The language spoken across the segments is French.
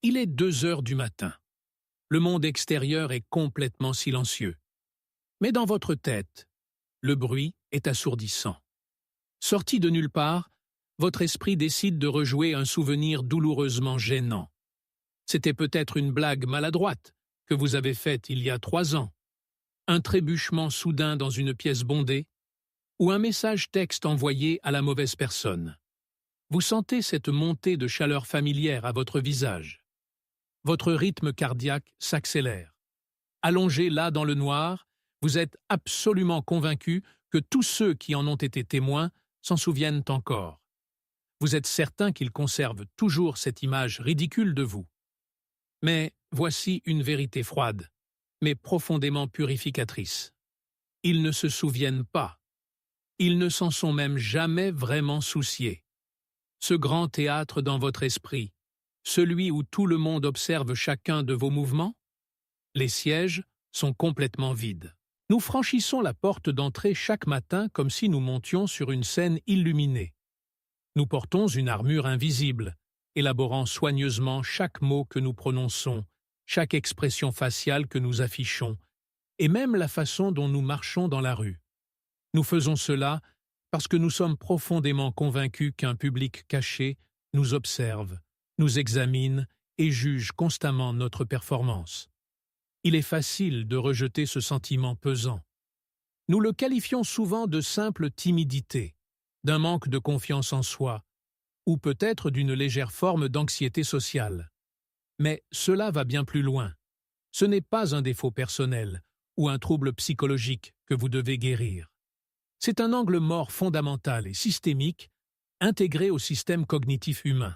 Il est 2 heures du matin. Le monde extérieur est complètement silencieux. Mais dans votre tête, le bruit est assourdissant. Sorti de nulle part, votre esprit décide de rejouer un souvenir douloureusement gênant. C'était peut-être une blague maladroite que vous avez faite il y a 3 ans, un trébuchement soudain dans une pièce bondée, ou un message texte envoyé à la mauvaise personne. Vous sentez cette montée de chaleur familière à votre visage. Votre rythme cardiaque s'accélère. Allongé là dans le noir, vous êtes absolument convaincu que tous ceux qui en ont été témoins s'en souviennent encore. Vous êtes certain qu'ils conservent toujours cette image ridicule de vous. Mais voici une vérité froide, mais profondément purificatrice. Ils ne se souviennent pas. Ils ne s'en sont même jamais vraiment souciés. Ce grand théâtre dans votre esprit, celui où tout le monde observe chacun de vos mouvements, les sièges sont complètement vides. Nous franchissons la porte d'entrée chaque matin comme si nous montions sur une scène illuminée. Nous portons une armure invisible, élaborant soigneusement chaque mot que nous prononçons, chaque expression faciale que nous affichons, et même la façon dont nous marchons dans la rue. Nous faisons cela parce que nous sommes profondément convaincus qu'un public caché nous observe, nous examine et juge constamment notre performance. Il est facile de rejeter ce sentiment pesant. Nous le qualifions souvent de simple timidité, d'un manque de confiance en soi, ou peut-être d'une légère forme d'anxiété sociale. Mais cela va bien plus loin. Ce n'est pas un défaut personnel ou un trouble psychologique que vous devez guérir. C'est un angle mort fondamental et systémique intégré au système cognitif humain.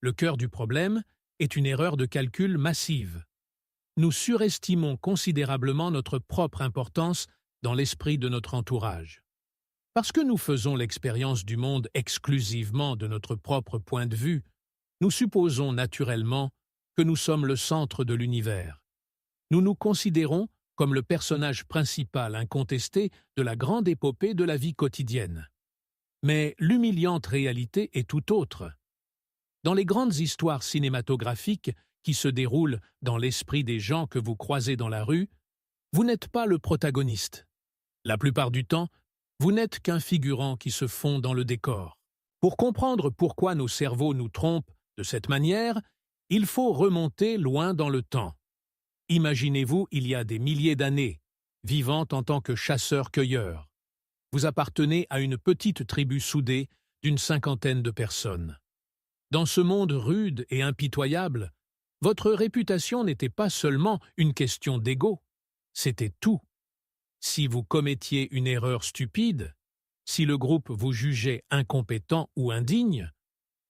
Le cœur du problème est une erreur de calcul massive. Nous surestimons considérablement notre propre importance dans l'esprit de notre entourage. Parce que nous faisons l'expérience du monde exclusivement de notre propre point de vue, nous supposons naturellement que nous sommes le centre de l'univers. Nous nous considérons comme le personnage principal incontesté de la grande épopée de la vie quotidienne. Mais l'humiliante réalité est tout autre. Dans les grandes histoires cinématographiques qui se déroulent dans l'esprit des gens que vous croisez dans la rue, vous n'êtes pas le protagoniste. La plupart du temps, vous n'êtes qu'un figurant qui se fond dans le décor. Pour comprendre pourquoi nos cerveaux nous trompent de cette manière, il faut remonter loin dans le temps. Imaginez-vous il y a des milliers d'années, vivant en tant que chasseur-cueilleur. Vous appartenez à une petite tribu soudée d'une 50aine de personnes. Dans ce monde rude et impitoyable, votre réputation n'était pas seulement une question d'ego, c'était tout. Si vous commettiez une erreur stupide, si le groupe vous jugeait incompétent ou indigne,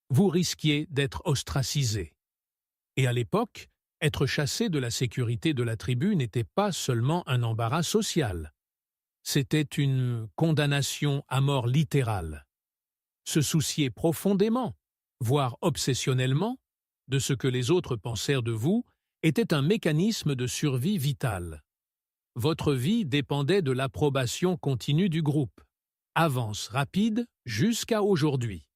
vous risquiez d'être ostracisé. Et à l'époque, être chassé de la sécurité de la tribu n'était pas seulement un embarras social. C'était une condamnation à mort littérale. Se soucier profondément, voire obsessionnellement, de ce que les autres pensèrent de vous était un mécanisme de survie vitale. Votre vie dépendait de l'approbation continue du groupe. Avance rapide jusqu'à aujourd'hui.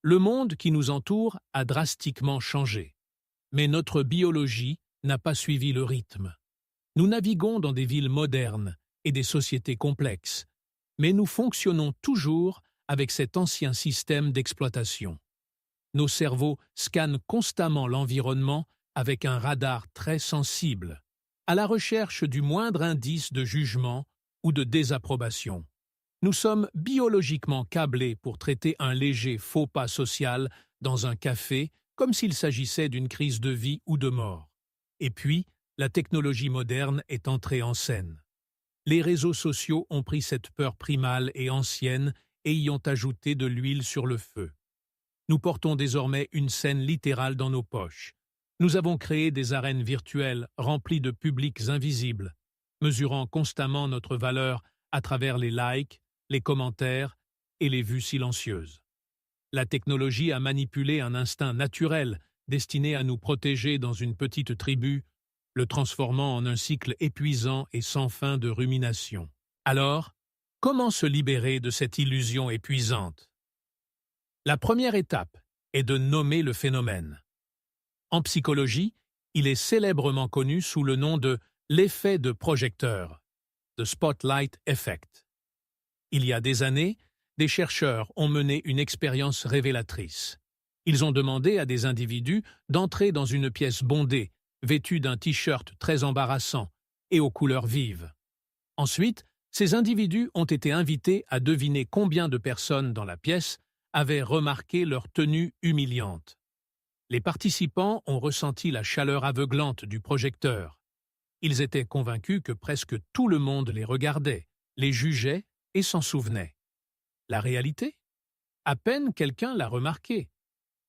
Le monde qui nous entoure a drastiquement changé. Mais notre biologie n'a pas suivi le rythme. Nous naviguons dans des villes modernes et des sociétés complexes, mais nous fonctionnons toujours avec cet ancien système d'exploitation. Nos cerveaux scannent constamment l'environnement avec un radar très sensible, à la recherche du moindre indice de jugement ou de désapprobation. Nous sommes biologiquement câblés pour traiter un léger faux pas social dans un café comme s'il s'agissait d'une crise de vie ou de mort. Et puis, la technologie moderne est entrée en scène. Les réseaux sociaux ont pris cette peur primale et ancienne et y ont ajouté de l'huile sur le feu. Nous portons désormais une scène littérale dans nos poches. Nous avons créé des arènes virtuelles remplies de publics invisibles, mesurant constamment notre valeur à travers les likes, les commentaires et les vues silencieuses. La technologie a manipulé un instinct naturel destiné à nous protéger dans une petite tribu, le transformant en un cycle épuisant et sans fin de rumination. Alors, comment se libérer de cette illusion épuisante? La première étape est de nommer le phénomène. En psychologie, il est célèbrement connu sous le nom de l'effet de projecteur, the spotlight effect. Il y a des années, des chercheurs ont mené une expérience révélatrice. Ils ont demandé à des individus d'entrer dans une pièce bondée, vêtue d'un t-shirt très embarrassant et aux couleurs vives. Ensuite, ces individus ont été invités à deviner combien de personnes dans la pièce avaient remarqué leur tenue humiliante. Les participants ont ressenti la chaleur aveuglante du projecteur. Ils étaient convaincus que presque tout le monde les regardait, les jugeait et s'en souvenait. La réalité? À peine quelqu'un l'a remarqué.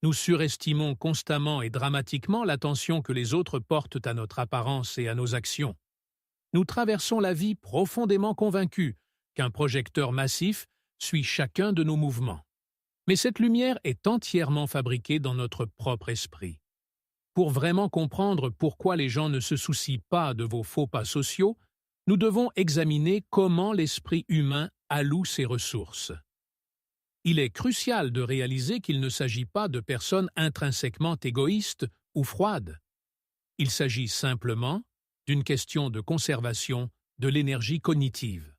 Nous surestimons constamment et dramatiquement l'attention que les autres portent à notre apparence et à nos actions. Nous traversons la vie profondément convaincus qu'un projecteur massif suit chacun de nos mouvements. Mais cette lumière est entièrement fabriquée dans notre propre esprit. Pour vraiment comprendre pourquoi les gens ne se soucient pas de vos faux pas sociaux, nous devons examiner comment l'esprit humain alloue ses ressources. Il est crucial de réaliser qu'il ne s'agit pas de personnes intrinsèquement égoïstes ou froides. Il s'agit simplement d'une question de conservation de l'énergie cognitive.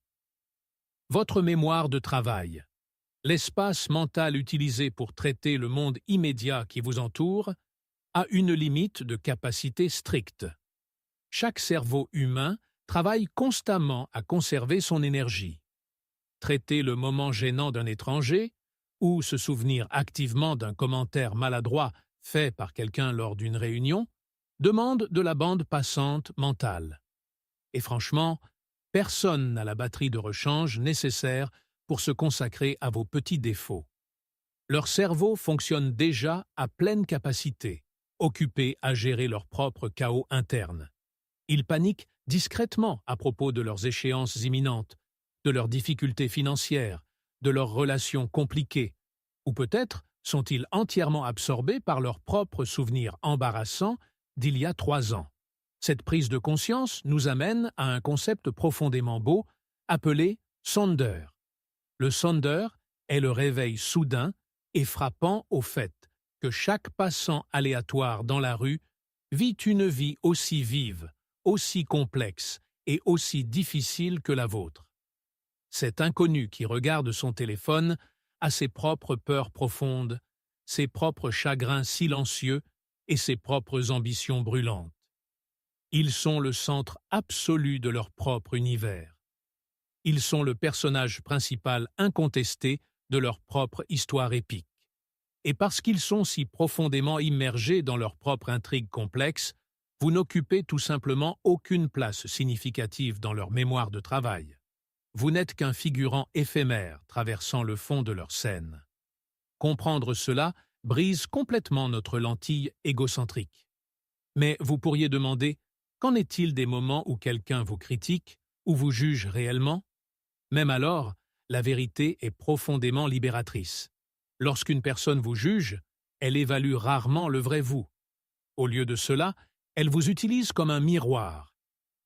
Votre mémoire de travail, l'espace mental utilisé pour traiter le monde immédiat qui vous entoure, a une limite de capacité stricte. Chaque cerveau humain travaille constamment à conserver son énergie. Traiter le moment gênant d'un étranger ou se souvenir activement d'un commentaire maladroit fait par quelqu'un lors d'une réunion demande de la bande passante mentale. Et franchement, personne n'a la batterie de rechange nécessaire pour se consacrer à vos petits défauts. Leur cerveau fonctionne déjà à pleine capacité, occupés à gérer leur propre chaos interne. Ils paniquent discrètement à propos de leurs échéances imminentes, de leurs difficultés financières, de leurs relations compliquées, ou peut-être sont-ils entièrement absorbés par leurs propres souvenirs embarrassants d'il y a 3 ans. Cette prise de conscience nous amène à un concept profondément beau appelé « sonder ». Le sonder est le réveil soudain et frappant au fait que chaque passant aléatoire dans la rue vit une vie aussi vive, aussi complexe et aussi difficile que la vôtre. Cet inconnu qui regarde son téléphone a ses propres peurs profondes, ses propres chagrins silencieux et ses propres ambitions brûlantes. Ils sont le centre absolu de leur propre univers. Ils sont le personnage principal incontesté de leur propre histoire épique. Et parce qu'ils sont si profondément immergés dans leur propre intrigue complexe, vous n'occupez tout simplement aucune place significative dans leur mémoire de travail. Vous n'êtes qu'un figurant éphémère traversant le fond de leur scène. Comprendre cela brise complètement notre lentille égocentrique. Mais vous pourriez demander, qu'en est-il des moments où quelqu'un vous critique ou vous juge réellement? Même alors, la vérité est profondément libératrice. Lorsqu'une personne vous juge, elle évalue rarement le vrai vous. Au lieu de cela, elle vous utilise comme un miroir.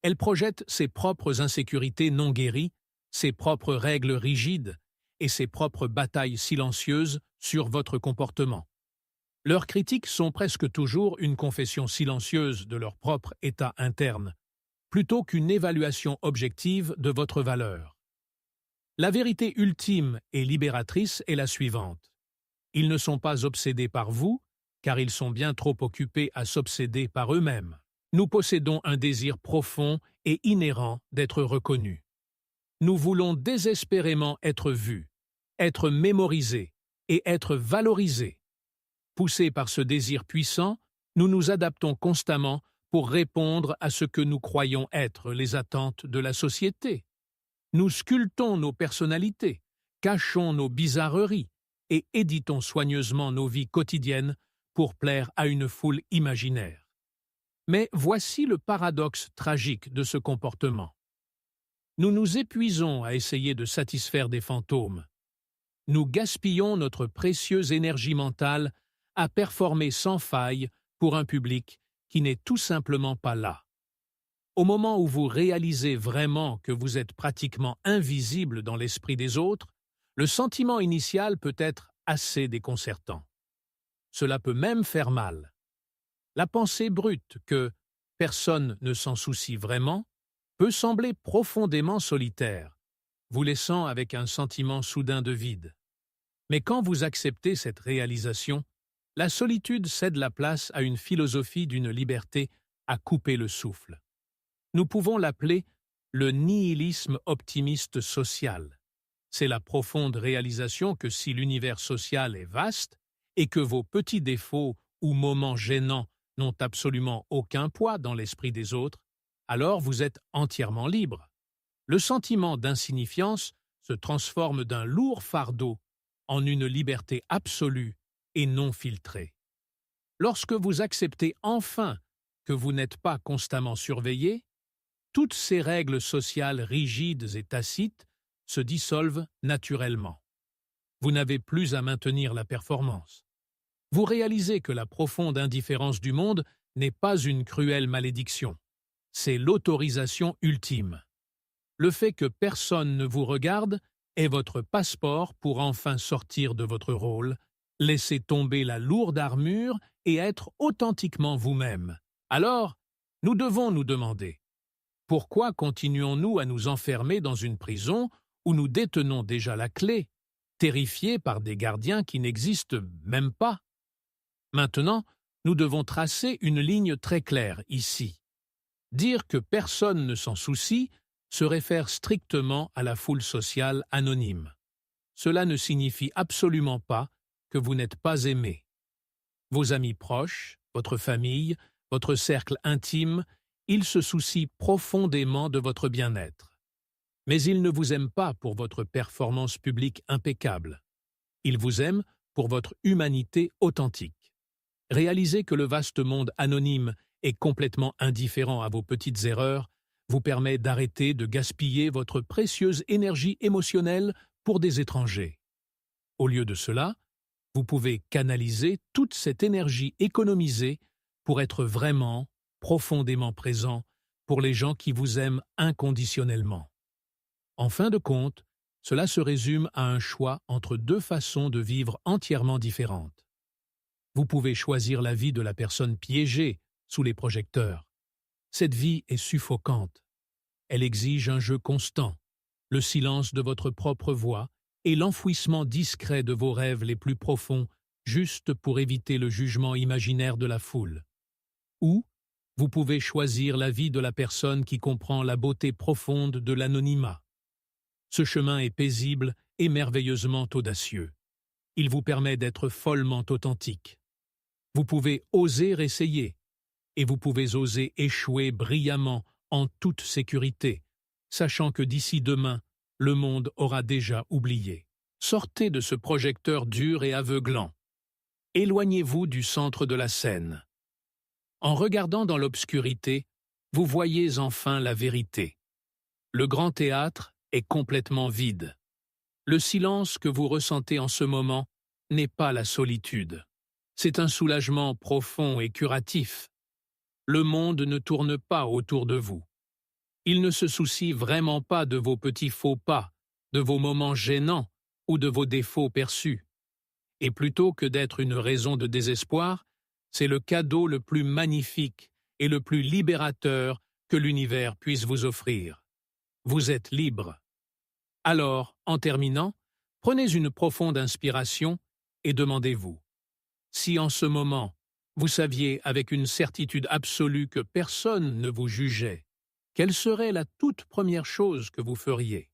Elle projette ses propres insécurités non guéries, ses propres règles rigides et ses propres batailles silencieuses sur votre comportement. Leurs critiques sont presque toujours une confession silencieuse de leur propre état interne, plutôt qu'une évaluation objective de votre valeur. La vérité ultime et libératrice est la suivante. Ils ne sont pas obsédés par vous, car ils sont bien trop occupés à s'obséder par eux-mêmes. Nous possédons un désir profond et inhérent d'être reconnus. Nous voulons désespérément être vus, être mémorisés et être valorisés. Poussés par ce désir puissant, nous nous adaptons constamment pour répondre à ce que nous croyons être les attentes de la société. Nous sculptons nos personnalités, cachons nos bizarreries et éditons soigneusement nos vies quotidiennes pour plaire à une foule imaginaire. Mais voici le paradoxe tragique de ce comportement. Nous nous épuisons à essayer de satisfaire des fantômes. Nous gaspillons notre précieuse énergie mentale à performer sans faille pour un public qui n'est tout simplement pas là. Au moment où vous réalisez vraiment que vous êtes pratiquement invisible dans l'esprit des autres, le sentiment initial peut être assez déconcertant. Cela peut même faire mal. La pensée brute que personne ne s'en soucie vraiment peut sembler profondément solitaire, vous laissant avec un sentiment soudain de vide. Mais quand vous acceptez cette réalisation, la solitude cède la place à une philosophie d'une liberté à couper le souffle. Nous pouvons l'appeler le nihilisme optimiste social. C'est la profonde réalisation que si l'univers social est vaste et que vos petits défauts ou moments gênants n'ont absolument aucun poids dans l'esprit des autres, alors vous êtes entièrement libre. Le sentiment d'insignifiance se transforme d'un lourd fardeau en une liberté absolue et non filtrée. Lorsque vous acceptez enfin que vous n'êtes pas constamment surveillé, toutes ces règles sociales rigides et tacites se dissolvent naturellement. Vous n'avez plus à maintenir la performance. Vous réalisez que la profonde indifférence du monde n'est pas une cruelle malédiction. C'est l'autorisation ultime. Le fait que personne ne vous regarde est votre passeport pour enfin sortir de votre rôle, laisser tomber la lourde armure et être authentiquement vous-même. Alors, nous devons nous demander, pourquoi continuons-nous à nous enfermer dans une prison où nous détenons déjà la clé, terrifiés par des gardiens qui n'existent même pas? Maintenant, nous devons tracer une ligne très claire ici. Dire que personne ne s'en soucie se réfère strictement à la foule sociale anonyme. Cela ne signifie absolument pas que vous n'êtes pas aimé. Vos amis proches, votre famille, votre cercle intime, ils se soucient profondément de votre bien-être. Mais ils ne vous aiment pas pour votre performance publique impeccable. Ils vous aiment pour votre humanité authentique. Réaliser que le vaste monde anonyme est complètement indifférent à vos petites erreurs vous permet d'arrêter de gaspiller votre précieuse énergie émotionnelle pour des étrangers. Au lieu de cela, vous pouvez canaliser toute cette énergie économisée pour être vraiment, profondément présent pour les gens qui vous aiment inconditionnellement. En fin de compte, cela se résume à un choix entre deux façons de vivre entièrement différentes. Vous pouvez choisir la vie de la personne piégée sous les projecteurs. Cette vie est suffocante. Elle exige un jeu constant, le silence de votre propre voix et l'enfouissement discret de vos rêves les plus profonds juste pour éviter le jugement imaginaire de la foule. Ou, vous pouvez choisir la vie de la personne qui comprend la beauté profonde de l'anonymat. Ce chemin est paisible et merveilleusement audacieux. Il vous permet d'être follement authentique. Vous pouvez oser essayer, et vous pouvez oser échouer brillamment en toute sécurité, sachant que d'ici demain, le monde aura déjà oublié. Sortez de ce projecteur dur et aveuglant. Éloignez-vous du centre de la scène. En regardant dans l'obscurité, vous voyez enfin la vérité. Le grand théâtre est complètement vide. Le silence que vous ressentez en ce moment n'est pas la solitude. C'est un soulagement profond et curatif. Le monde ne tourne pas autour de vous. Il ne se soucie vraiment pas de vos petits faux pas, de vos moments gênants ou de vos défauts perçus. Et plutôt que d'être une raison de désespoir, c'est le cadeau le plus magnifique et le plus libérateur que l'univers puisse vous offrir. Vous êtes libre. Alors, en terminant, prenez une profonde inspiration et demandez-vous, si en ce moment, vous saviez avec une certitude absolue que personne ne vous jugeait, quelle serait la toute première chose que vous feriez?